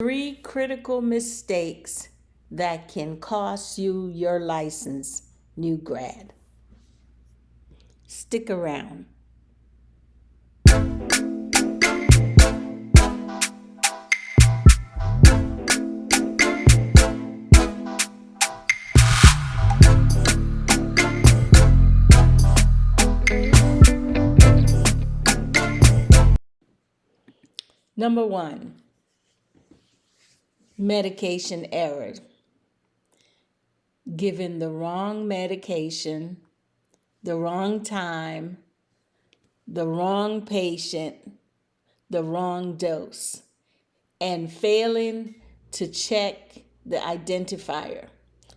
3 critical mistakes that can cost you your license, new grad. Stick around. Number 1, medication error. Giving the wrong medication, the wrong time, the wrong patient, the wrong dose, and failing to check the identifier,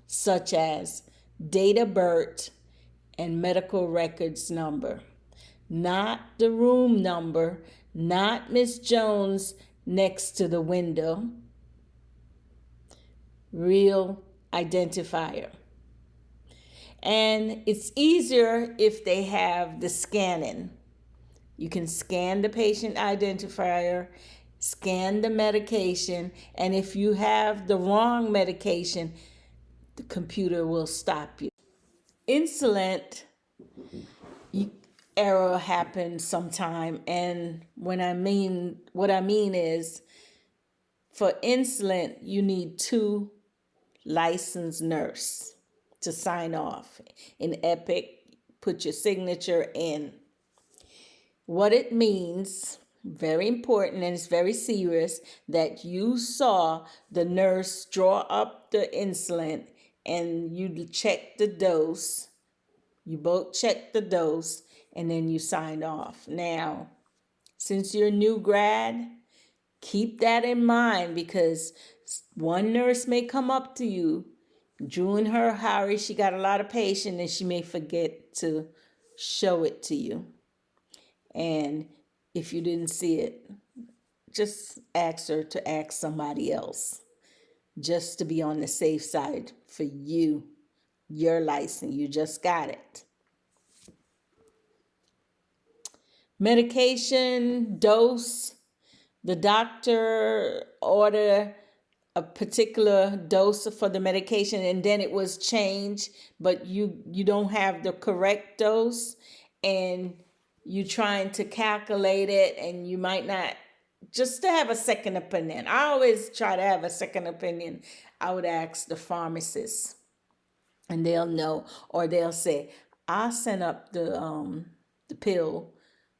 such as date of birth and medical records number. Not the room number, not Miss Jones next to the window. Real identifier. And it's easier if they have the scanning. You can scan the patient identifier, scan the medication, and if you have the wrong medication, the computer will stop you. Insulin error happens sometime, and what I mean is, for insulin, you need 2 licensed nurse to sign off. In Epic, put your signature in. What it means, very important, and it's very serious, that you saw the nurse draw up the insulin and you check the dose. You both check the dose and then you signed off. Now, since you're a new grad, keep that in mind, because one nurse may come up to you during her hurry. She got a lot of patients and she may forget to show it to you. And if you didn't see it, just ask her to ask somebody else, just to be on the safe side for you, your license. You just got it. Medication dose. The doctor ordered a particular dose for the medication and then it was changed, but you don't have the correct dose and you're trying to calculate it, and you might not, just to have a second opinion. I always try to have a second opinion. I would ask the pharmacist and they'll know, or they'll say, I'll send up the pill,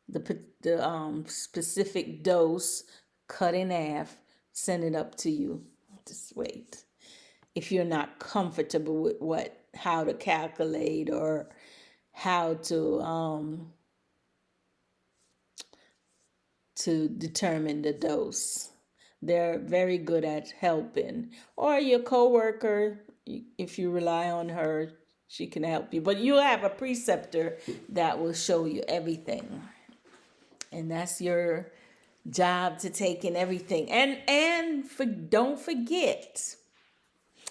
the specific dose, cut in half, send it up to you. Just wait. If you're not comfortable with how to calculate or how to determine the dose, they're very good at helping. Or your coworker, if you rely on her, she can help you. But you'll have a preceptor that will show you everything. And that's your job, to take in everything. And don't forget,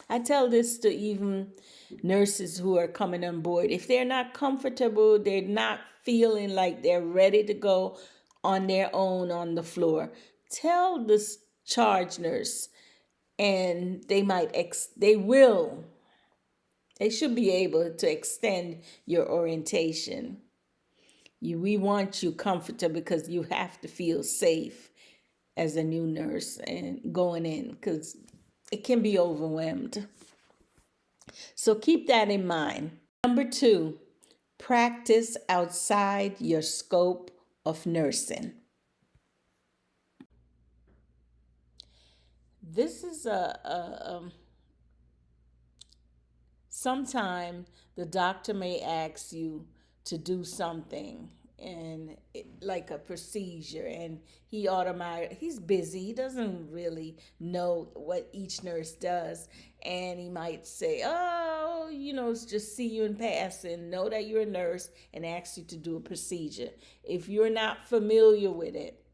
I tell this to even nurses who are coming on board. If they're not comfortable, they're not feeling like they're ready to go on their own on the floor, tell the charge nurse, and they should be able to extend your orientation. We want you comfortable, because you have to feel safe as a new nurse and going in, because it can be overwhelmed. So keep that in mind. Number 2, practice outside your scope of nursing. This is sometime the doctor may ask you to do something, and like a procedure, and he's busy, he doesn't really know what each nurse does, and he might say, just see you in passing, know that you're a nurse, and ask you to do a procedure. If you're not familiar with it,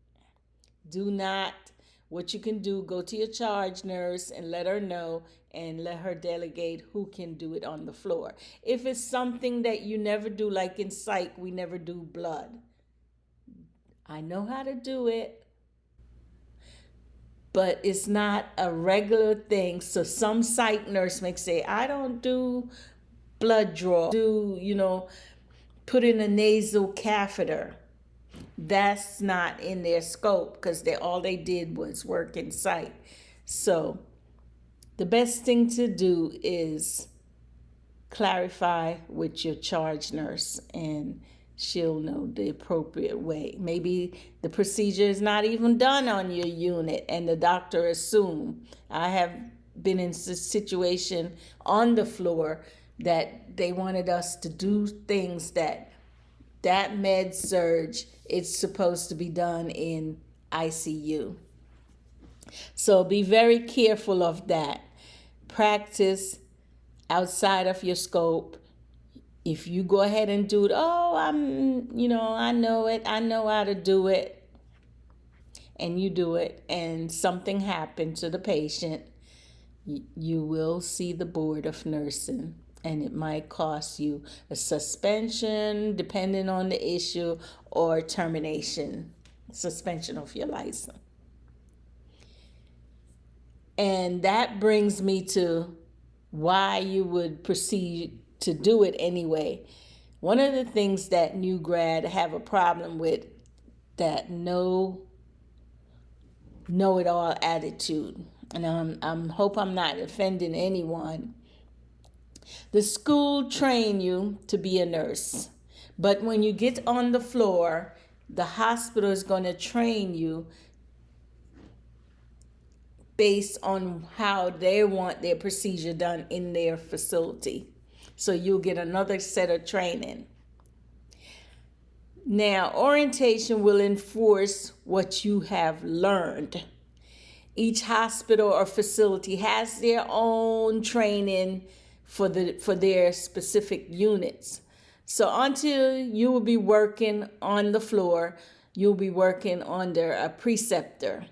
what you can do, go to your charge nurse and let her know, and let her delegate who can do it on the floor. If it's something that you never do, like in psych, we never do blood. I know how to do it. but it's not a regular thing. So some psych nurse may say, I don't do blood draw, put in a nasal catheter. That's not in their scope because all they did was work in psych. So the best thing to do is clarify with your charge nurse, and she'll know the appropriate way. Maybe the procedure is not even done on your unit and the doctor assumed. I have been in a situation on the floor that they wanted us to do things that med surge, it's supposed to be done in ICU. So be very careful of that. Practice outside of your scope. If you go ahead and do it, I know it, I know how to do it, and you do it, and something happened to the patient, you will see the board of nursing, and it might cost you a suspension, depending on the issue, or termination, suspension of your license. And that brings me to why you would proceed to do it anyway. One of the things that new grad have a problem with, that know-it-all attitude. And I hope I'm not offending anyone. The school train you to be a nurse. But when you get on the floor, the hospital is going to train you based on how they want their procedure done in their facility. So you'll get another set of training. Now, orientation will enforce what you have learned. Each hospital or facility has their own training for their specific units. So until you will be working on the floor, you'll be working under a preceptor.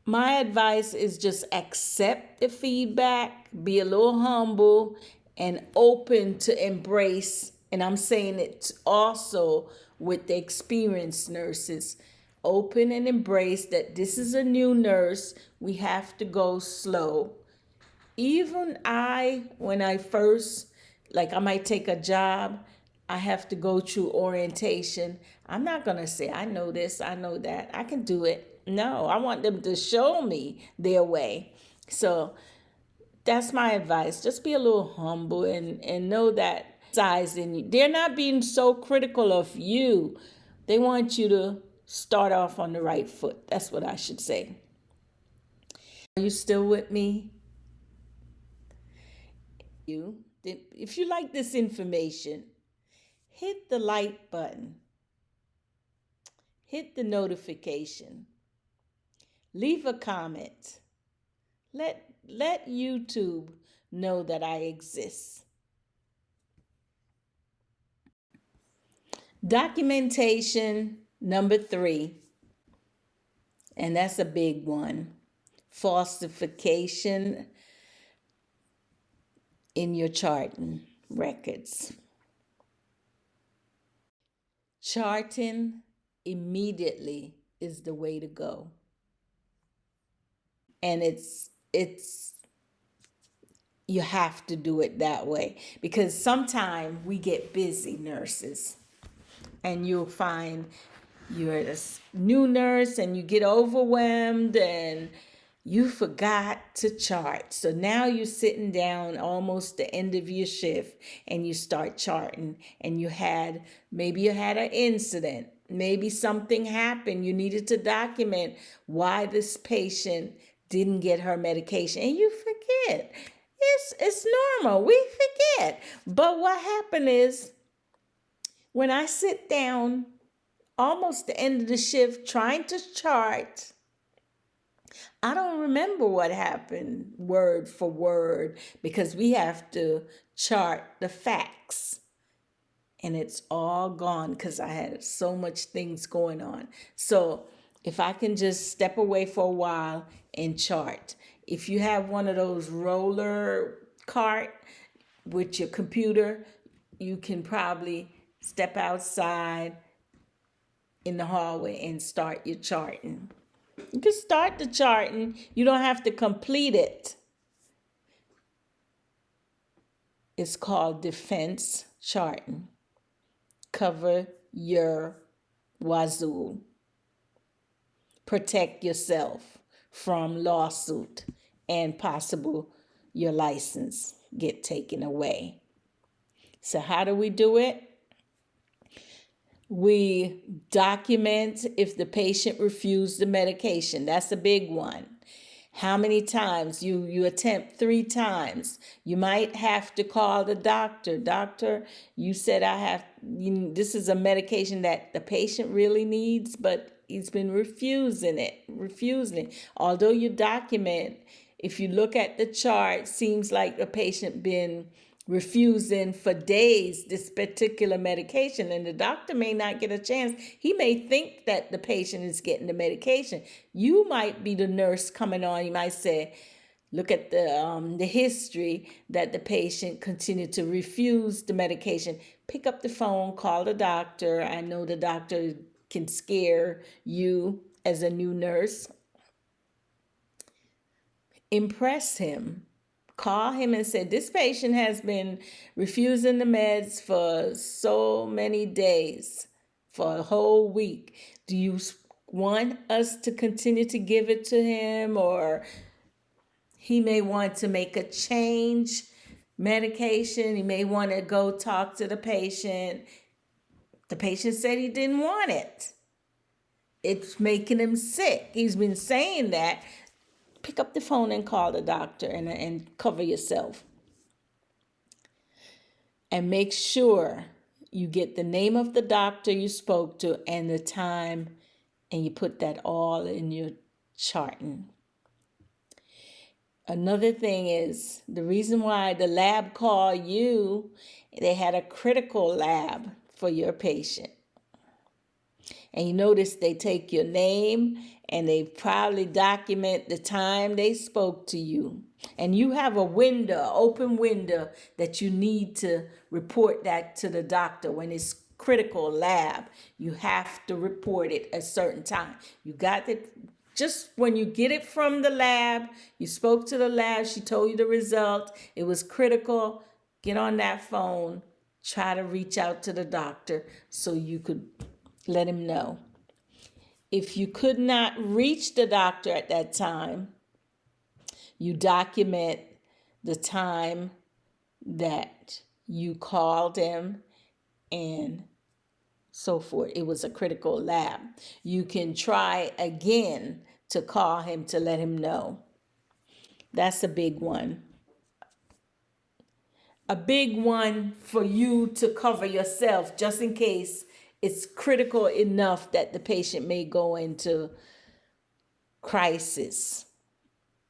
My advice is just accept the feedback, be a little humble, and open to embrace. And I'm saying it also with the experienced nurses. Open and embrace that this is a new nurse. We have to go slow. Even when I first, I might take a job, I have to go through orientation. I'm not going to say, I know this, I know that, I can do it. No, I want them to show me their way. So that's my advice. Just be a little humble and know that size in you. They're not being so critical of you. They want you to start off on the right foot. That's what I should say. Are you still with me? If you like this information, hit the like button. Hit the notification. Leave a comment. Let YouTube know that I exist. Documentation number 3, and that's a big one. Falsification in your charting records. Charting immediately is the way to go. And you have to do it that way, because sometimes we get busy, nurses, and you'll find you're a new nurse and you get overwhelmed and you forgot to chart. So now you're sitting down almost the end of your shift and you start charting, and maybe you had an incident. Maybe something happened. You needed to document why this patient didn't get her medication, and you forget. It's normal. We forget. But what happened is, when I sit down almost the end of the shift trying to chart, I don't remember what happened word for word, because we have to chart the facts. And it's all gone because I had so much things going on. So if I can just step away for a while and chart. If you have one of those roller cart with your computer, you can probably step outside in the hallway and start your charting. You can start the charting. You don't have to complete it. It's called defense charting. Cover your wazoo. Protect yourself from lawsuit and possible your license get taken away. So how do we do it? We document if the patient refused the medication. That's a big one. How many times? You attempt 3 times. You might have to call the doctor. Doctor, you said this is a medication that the patient really needs, but he's been refusing it. Although you document, if you look at the chart, seems like the patient been refusing for days this particular medication, and the doctor may not get a chance. He may think that the patient is getting the medication. You might be the nurse coming on. You might say, look at the history that the patient continued to refuse the medication. Pick up the phone, call the doctor. I know the doctor can scare you as a new nurse. Impress him. Call him and say, this patient has been refusing the meds for so many days, for a whole week. Do you want us to continue to give it to him, or he may want to make a change medication? He may want to go talk to the patient. The patient said he didn't want it. It's making him sick. He's been saying that. Pick up the phone and call the doctor and cover yourself. And make sure you get the name of the doctor you spoke to and the time, and you put that all in your charting. Another thing is, the reason why the lab called you, they had a critical lab for your patient. And you notice they take your name and they probably document the time they spoke to you. And you have a window, open window, that you need to report that to the doctor. When it's critical lab, you have to report it at a certain time. You got it. Just when you get it from the lab, you spoke to the lab, she told you the result, it was critical, get on that phone, try to reach out to the doctor so you could let him know. If you could not reach the doctor at that time, you document the time that you called him and so forth. It was a critical lab. You can try again to call him to let him know. That's a big one. A big one for you to cover yourself, just in case it's critical enough that the patient may go into crisis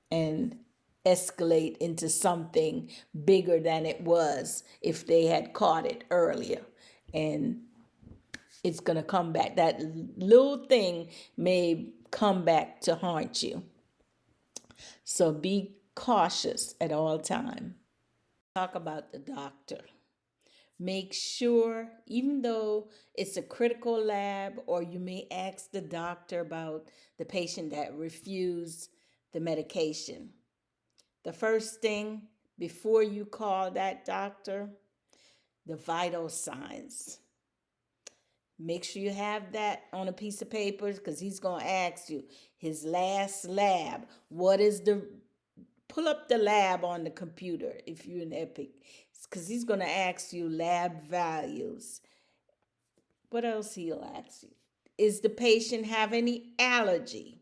and escalate into something bigger than it was if they had caught it earlier. And it's going to come back. That little thing may come back to haunt you. So be cautious at all times. Talk about the doctor. Make sure, even though it's a critical lab, or you may ask the doctor about the patient that refused the medication. The first thing before you call that doctor, the vital signs. Make sure you have that on a piece of paper, because he's going to ask you his last lab. Pull up the lab on the computer if you're in Epic, because he's going to ask you lab values. What else he'll ask you? Is the patient have any allergy?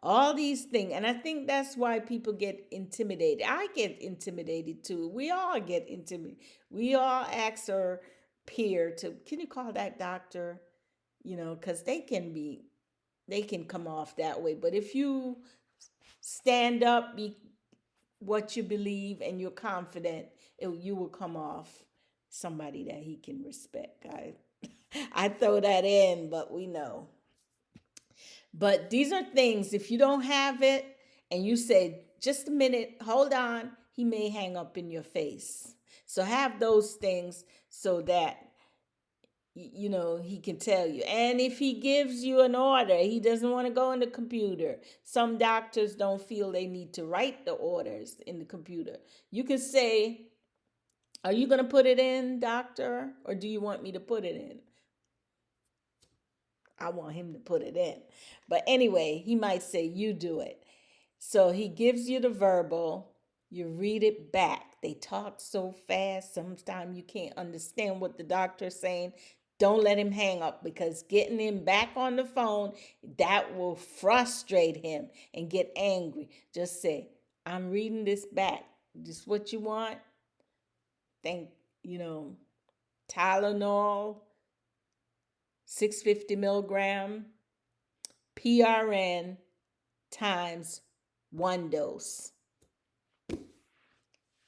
All these things. And I think that's why people get intimidated. I get intimidated too. We all get intimidated. We all ask our peer can you call that doctor? Because they can come off that way. But if you stand up, be what you believe, and you're confident, you will come off somebody that he can respect. I throw that in, but we know. But these are things, if you don't have it and you say, just a minute, hold on, he may hang up in your face. So have those things so that he can tell you. And if he gives you an order, he doesn't want to go in the computer. Some doctors don't feel they need to write the orders in the computer. You can say, are you going to put it in, doctor? Or do you want me to put it in? I want him to put it in. But anyway, he might say, you do it. So he gives you the verbal, you read it back. They talk so fast, sometimes you can't understand what the doctor's saying. Don't let him hang up, because getting him back on the phone, that will frustrate him and get angry. Just say, I'm reading this back. This what you want? Think, Tylenol, 650 milligram, PRN times 1 dose.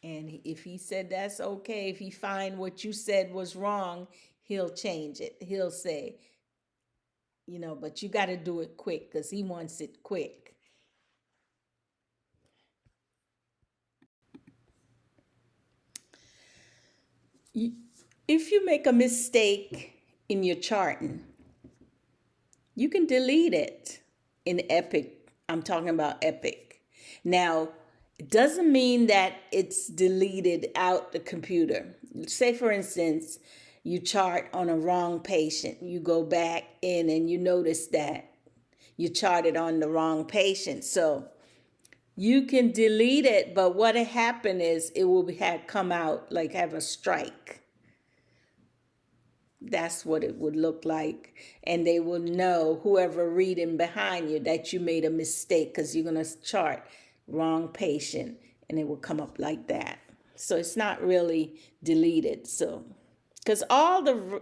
And if he said that's okay, if he find what you said was wrong, he'll change it. He'll say, but you got to do it quick, because he wants it quick. If you make a mistake in your charting, you can delete it in Epic. I'm talking about Epic. Now, it doesn't mean that it's deleted out the computer. Say, for instance, you chart on a wrong patient. You go back in and you notice that you charted on the wrong patient. So you can delete it, but what had happened is it will come out like have a strike. That's what it would look like. And they will know, whoever reading behind you, that you made a mistake, because you're going to chart wrong patient, and it will come up like that. So it's not really deleted. So, because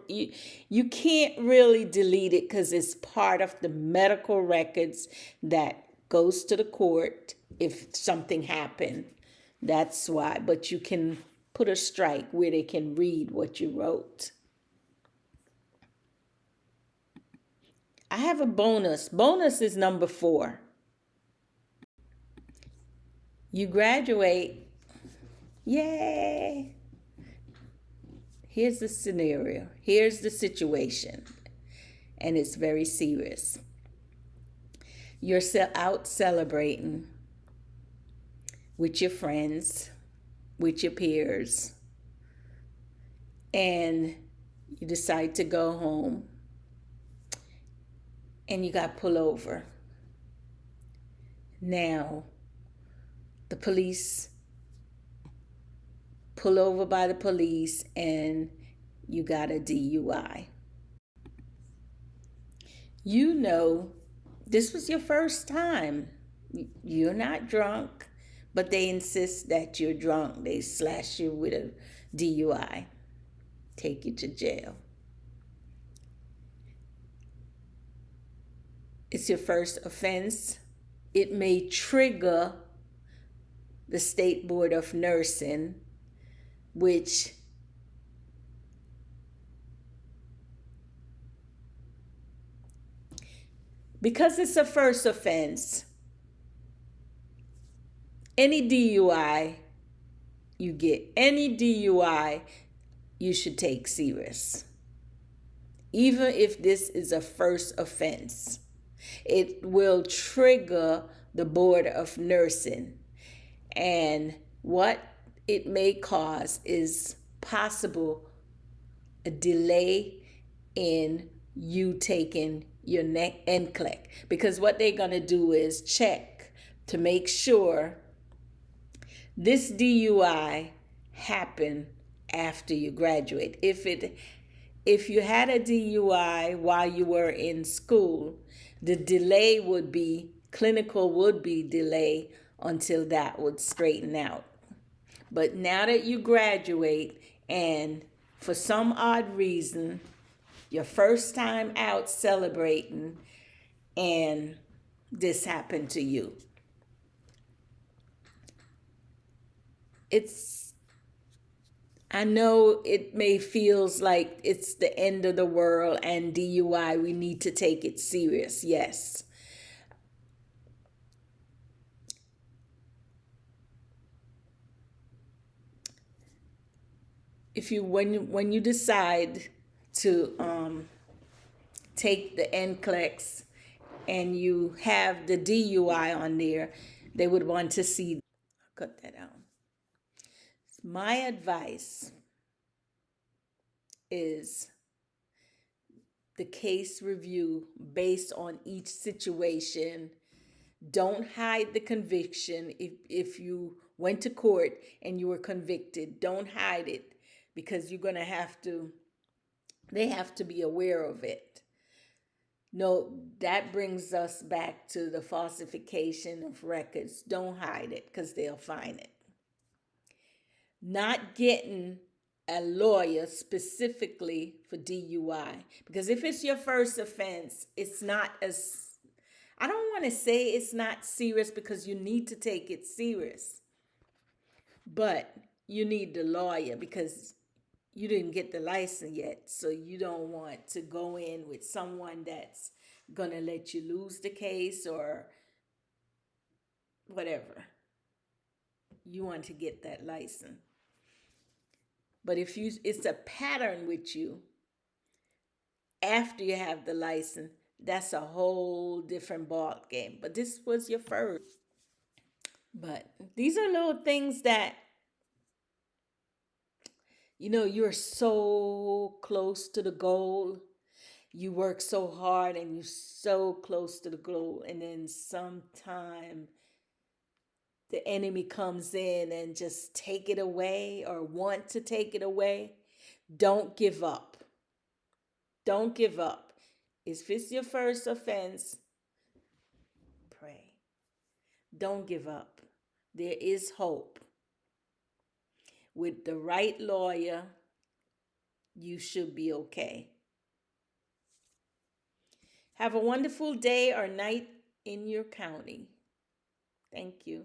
you can't really delete it, because it's part of the medical records that goes to the court if something happened. That's why. But you can put a strike where they can read what you wrote. I have a bonus. Bonus is number 4. You graduate. Yay! Here's the scenario. Here's the situation. And it's very serious. You're out celebrating with your friends, with your peers, and you decide to go home. And you got pulled over. Now, the police pull over by the police, and you got a DUI. This was your first time. You're not drunk, but they insist that you're drunk. They slash you with a DUI, take you to jail. It's your first offense. It may trigger the State Board of Nursing, which because it's a first offense, any DUI you should take serious. Even if this is a first offense, it will trigger the Board of Nursing. And what it may cause is possible a delay in you taking your NCLEX. Because what they're going to do is check to make sure this DUI happened after you graduate. If you had a DUI while you were in school, the delay would be delay until that would straighten out. But now that you graduate, and for some odd reason, your first time out celebrating, and this happened to you, I know it may feels like it's the end of the world, and DUI, we need to take it serious. Yes. When you decide to take the NCLEX and you have the DUI on there, they would want to see. Cut that out. My advice is the case review based on each situation. Don't hide the conviction. If you went to court and you were convicted, don't hide it, because you're going to have to, they have to be aware of it. No, that brings us back to the falsification of records. Don't hide it, because they'll find it. Not getting a lawyer specifically for DUI, because if it's your first offense, it's not as, I don't want to say it's not serious, because you need to take it serious, but you need the lawyer because you didn't get the license yet. So you don't want to go in with someone that's going to let you lose the case or whatever. You want to get that license. But if you, it's a pattern with you after you have the license, that's a whole different ball game. But this was your first. But these are little things that, you know, you're so close to the goal. You work so hard and you're so close to the goal. And then sometime the enemy comes in and just take it away or want to take it away. Don't give up. Don't give up. If it's your first offense, pray. Don't give up. There is hope. With the right lawyer, you should be okay. Have a wonderful day or night in your county. Thank you.